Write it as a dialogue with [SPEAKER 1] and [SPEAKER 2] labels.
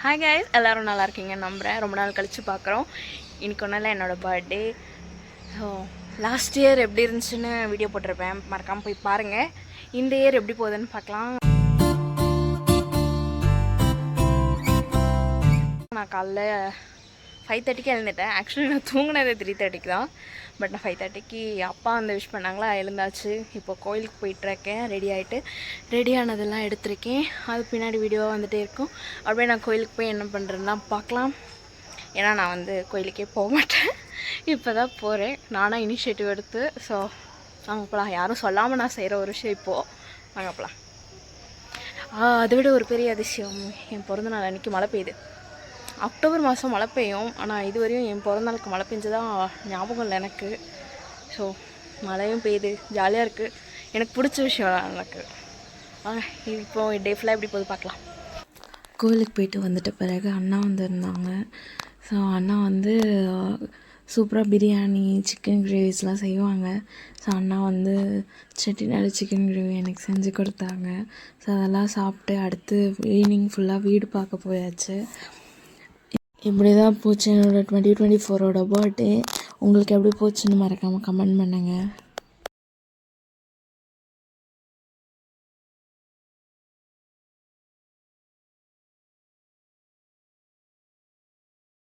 [SPEAKER 1] Hi guys, எல்லோரும் நல்லா இருக்கீங்க நம்புகிறேன். ரொம்ப நாள் கழித்து பார்க்குறோம். இன்றைக்கி ஒன்றில் என்னோடய பர்த்டே. ஸோ லாஸ்ட் இயர் எப்படி இருந்துச்சுன்னு வீடியோ போட்டிருப்பேன், மறக்காமல் போய் பாருங்கள். இந்த இயர் எப்படி போகுதுன்னு பார்க்கலாம். நான் காலைல 5:30க்கு எழுந்துட்டேன். ஆக்சுவலி நான் தூங்கினது 3:30க்கு தான். பட் நான் 5:30க்கு அப்பா வந்து விஷ் பண்ணாங்களா, எழுந்தாச்சு. இப்போ கோயிலுக்கு போயிட்டுருக்கேன். ரெடி ஆனதெல்லாம் எடுத்திருக்கேன். அது பின்னாடி வீடியோவாக வந்துகிட்டே இருக்கும். அப்படியே நான் கோயிலுக்கு போய் என்ன பண்ணுறேன்னா பார்க்கலாம். ஏன்னா நான் வந்து கோயிலுக்கே போக மாட்டேன், இப்போ தான் போகிறேன் நானாக இனிஷியேட்டிவ் எடுத்து. ஸோ நாங்கள் போகலாம். யாரும் சொல்லாமல் நான் செய்கிற ஒரு விஷயம் இப்போது. நாங்கள் போகலாம். அதை விட ஒரு பெரிய அதிசயம், என் பிறந்தநாள் அன்றைக்கி மழை பெய்யுது. அக்டோபர் மாதம் மழை பெய்யும், ஆனால் இதுவரையும் என் பிறந்தநாளுக்கு மழை பெஞ்சதான் ஞாபகம் இல்லை எனக்கு. ஸோ மழையும் பெய்யுது, ஜாலியாக இருக்குது. எனக்கு பிடிச்ச விஷயம் எனக்கு. இப்போது டே ஃபுல்லாக எப்படி போகுது பார்க்கலாம். கோவிலுக்கு போயிட்டு வந்துட்ட பிறகு அண்ணா வந்துருந்தாங்க. ஸோ அண்ணா வந்து சூப்பராக பிரியாணி, சிக்கன் கிரேவிஸ்லாம் செய்வாங்க. ஸோ அண்ணா வந்து செட்டிநாடு சிக்கன் கிரேவி எனக்கு செஞ்சு கொடுத்தாங்க. ஸோ அதெல்லாம் சாப்பிட்டு அடுத்து ஈவினிங் ஃபுல்லாக வீடு பார்க்க போயாச்சு. இப்படி தான் போச்சு என்னோடய 2024 பர்த்டே. உங்களுக்கு எப்படி போச்சுன்னு மறக்காமல் கமெண்ட் பண்ணுங்கள்.